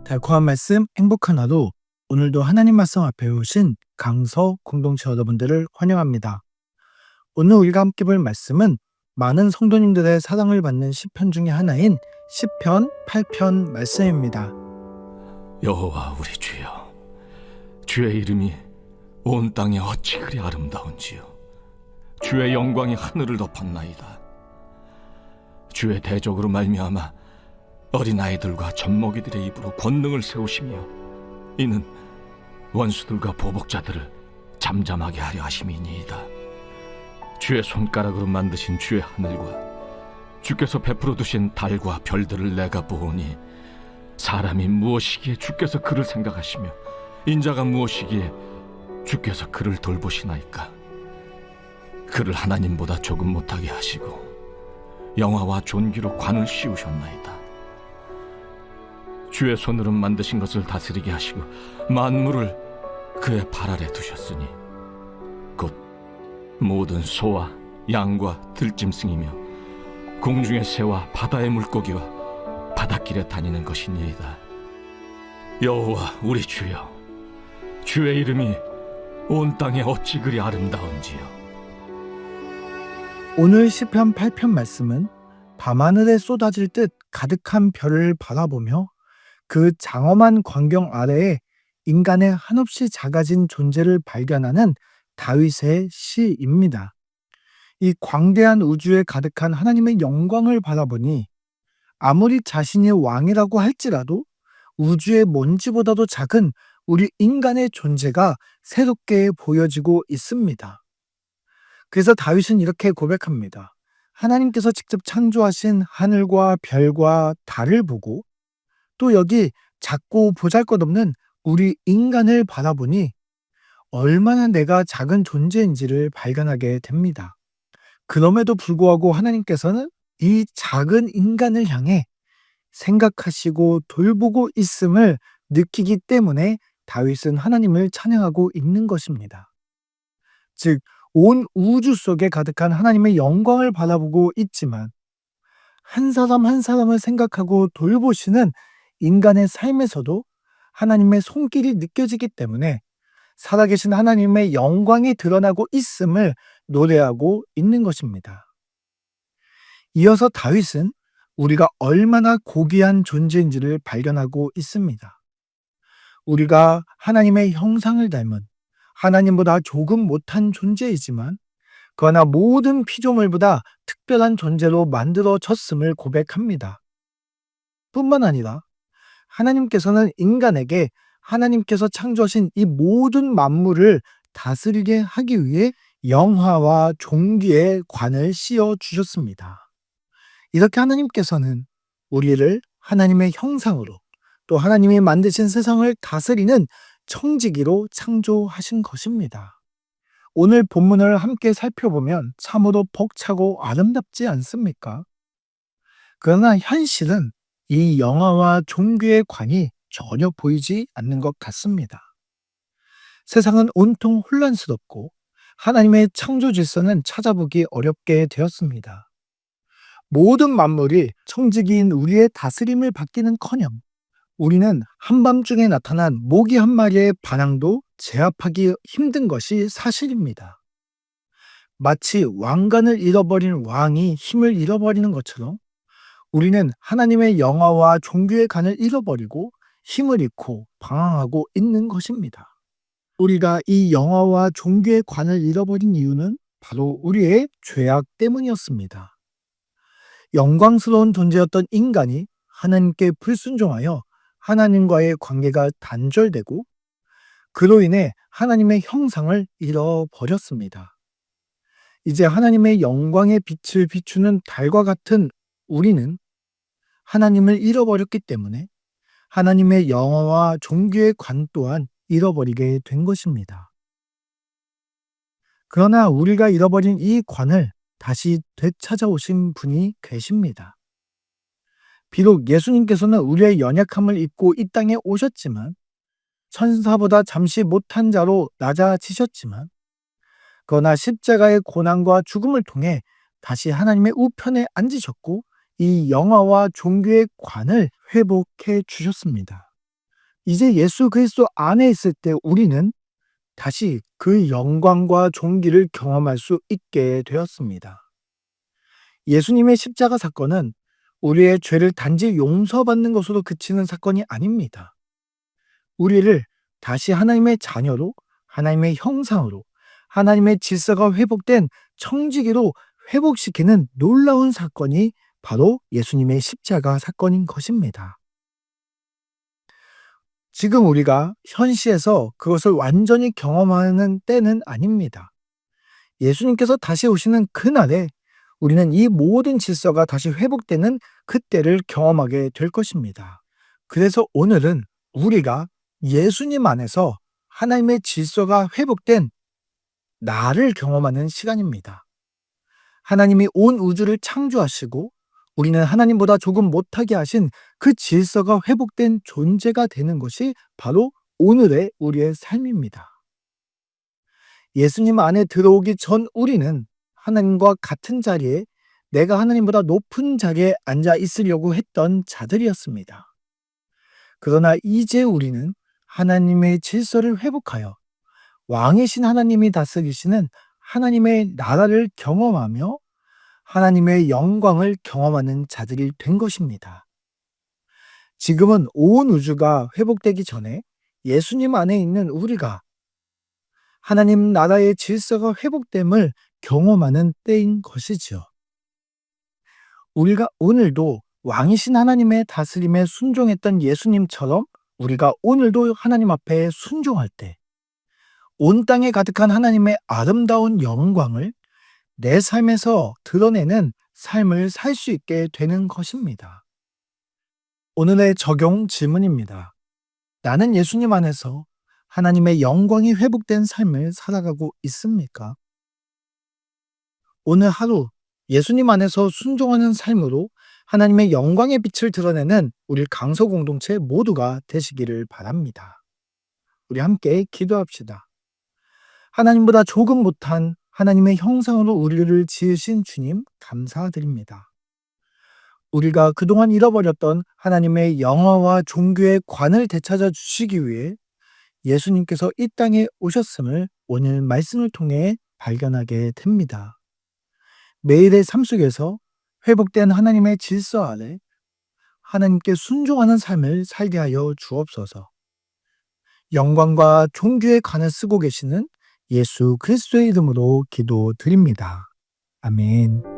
달콤한 말씀, 행복한 하루. 오늘도 하나님 말씀 앞에 오신 강서 공동체 여러분들을 환영합니다. 오늘 우리가 함께 볼 말씀은 많은 성도님들의 사랑을 받는 시편 중에 하나인 시편 8편 말씀입니다. 여호와 우리 주여, 주의 이름이 온 땅에 어찌 그리 아름다운지요. 주의 영광이 하늘을 덮었나이다. 주의 대적으로 말미암아 어린아이들과 젖먹이들의 입으로 권능을 세우시며 이는 원수들과 보복자들을 잠잠하게 하려 하심이니이다. 주의 손가락으로 만드신 주의 하늘과 주께서 베풀어 두신 달과 별들을 내가 보오니 사람이 무엇이기에 주께서 그를 생각하시며 인자가 무엇이기에 주께서 그를 돌보시나이까. 그를 하나님보다 조금 못하게 하시고 영화와 존귀로 관을 씌우셨나이다. 주의 손으로 만드신 것을 다스리게 하시고 만물을 그의 발 아래 두셨으니 곧 모든 소와 양과 들짐승이며 공중의 새와 바다의 물고기와 바닷길에 다니는 것이니이다. 여호와 우리 주여, 주의 이름이 온 땅에 어찌 그리 아름다운지요. 오늘 시편 8편 말씀은 밤하늘에 쏟아질 듯 가득한 별을 바라보며 그 장엄한 광경 아래에 인간의 한없이 작아진 존재를 발견하는 다윗의 시입니다. 이 광대한 우주에 가득한 하나님의 영광을 바라보니 아무리 자신이 왕이라고 할지라도 우주의 먼지보다도 작은 우리 인간의 존재가 새롭게 보여지고 있습니다. 그래서 다윗은 이렇게 고백합니다. 하나님께서 직접 창조하신 하늘과 별과 달을 보고 또 여기 작고 보잘것없는 우리 인간을 바라보니 얼마나 내가 작은 존재인지를 발견하게 됩니다. 그럼에도 불구하고 하나님께서는 이 작은 인간을 향해 생각하시고 돌보고 있음을 느끼기 때문에 다윗은 하나님을 찬양하고 있는 것입니다. 즉, 온 우주 속에 가득한 하나님의 영광을 바라보고 있지만 한 사람 한 사람을 생각하고 돌보시는 인간의 삶에서도 하나님의 손길이 느껴지기 때문에 살아계신 하나님의 영광이 드러나고 있음을 노래하고 있는 것입니다. 이어서 다윗은 우리가 얼마나 고귀한 존재인지를 발견하고 있습니다. 우리가 하나님의 형상을 닮은 하나님보다 조금 못한 존재이지만 그러나 모든 피조물보다 특별한 존재로 만들어졌음을 고백합니다. 뿐만 아니라 하나님께서는 인간에게 하나님께서 창조하신 이 모든 만물을 다스리게 하기 위해 영화와 존귀의 관을 씌워 주셨습니다. 이렇게 하나님께서는 우리를 하나님의 형상으로 또 하나님이 만드신 세상을 다스리는 청지기로 창조하신 것입니다. 오늘 본문을 함께 살펴보면 참으로 벅차고 아름답지 않습니까? 그러나 현실은 이 영화와 존귀의 관이 전혀 보이지 않는 것 같습니다. 세상은 온통 혼란스럽고 하나님의 창조 질서는 찾아보기 어렵게 되었습니다. 모든 만물이 청지기인 우리의 다스림을 받기는커녕 우리는 한밤중에 나타난 모기 한 마리의 반항도 제압하기 힘든 것이 사실입니다. 마치 왕관을 잃어버린 왕이 힘을 잃어버리는 것처럼 우리는 하나님의 영화와 존귀의 관을 잃어버리고 힘을 잃고 방황하고 있는 것입니다. 우리가 이 영화와 존귀의 관을 잃어버린 이유는 바로 우리의 죄악 때문이었습니다. 영광스러운 존재였던 인간이 하나님께 불순종하여 하나님과의 관계가 단절되고 그로 인해 하나님의 형상을 잃어버렸습니다. 이제 하나님의 영광의 빛을 비추는 달과 같은 우리는 하나님을 잃어버렸기 때문에 하나님의 영화와 존귀의 관 또한 잃어버리게 된 것입니다. 그러나 우리가 잃어버린 이 관을 다시 되찾아오신 분이 계십니다. 비록 예수님께서는 우리의 연약함을 입고 이 땅에 오셨지만 천사보다 잠시 못한 자로 낮아지셨지만 그러나 십자가의 고난과 죽음을 통해 다시 하나님의 우편에 앉으셨고 이 영화와 존귀의 관을 회복해 주셨습니다. 이제 예수 그리스도 안에 있을 때 우리는 다시 그 영광과 존귀를 경험할 수 있게 되었습니다. 예수님의 십자가 사건은 우리의 죄를 단지 용서받는 것으로 그치는 사건이 아닙니다. 우리를 다시 하나님의 자녀로, 하나님의 형상으로, 하나님의 질서가 회복된 청지기로 회복시키는 놀라운 사건이 바로 예수님의 십자가 사건인 것입니다. 지금 우리가 현시에서 그것을 완전히 경험하는 때는 아닙니다. 예수님께서 다시 오시는 그날에 우리는 이 모든 질서가 다시 회복되는 그때를 경험하게 될 것입니다. 그래서 오늘은 우리가 예수님 안에서 하나님의 질서가 회복된 나를 경험하는 시간입니다. 하나님이 온 우주를 창조하시고 우리는 하나님보다 조금 못하게 하신 그 질서가 회복된 존재가 되는 것이 바로 오늘의 우리의 삶입니다. 예수님 안에 들어오기 전 우리는 하나님과 같은 자리에, 내가 하나님보다 높은 자리에 앉아 있으려고 했던 자들이었습니다. 그러나 이제 우리는 하나님의 질서를 회복하여 왕이신 하나님이 다스리시는 하나님의 나라를 경험하며 하나님의 영광을 경험하는 자들이 된 것입니다. 지금은 온 우주가 회복되기 전에 예수님 안에 있는 우리가 하나님 나라의 질서가 회복됨을 경험하는 때인 것이지요. 우리가 오늘도 왕이신 하나님의 다스림에 순종했던 예수님처럼 우리가 오늘도 하나님 앞에 순종할 때 온 땅에 가득한 하나님의 아름다운 영광을 내 삶에서 드러내는 삶을 살 수 있게 되는 것입니다. 오늘의 적용 질문입니다. 나는 예수님 안에서 하나님의 영광이 회복된 삶을 살아가고 있습니까? 오늘 하루 예수님 안에서 순종하는 삶으로 하나님의 영광의 빛을 드러내는 우리 강서 공동체 모두가 되시기를 바랍니다. 우리 함께 기도합시다. 하나님보다 조금 못한 하나님의 형상으로 우리를 지으신 주님 감사드립니다. 우리가 그동안 잃어버렸던 하나님의 영화와 종교의 관을 되찾아 주시기 위해 예수님께서 이 땅에 오셨음을 오늘 말씀을 통해 발견하게 됩니다. 매일의 삶 속에서 회복된 하나님의 질서 아래 하나님께 순종하는 삶을 살게 하여 주옵소서. 영광과 존귀의 관을 쓰고 계시는 예수 그리스도의 이름으로 기도드립니다. 아멘.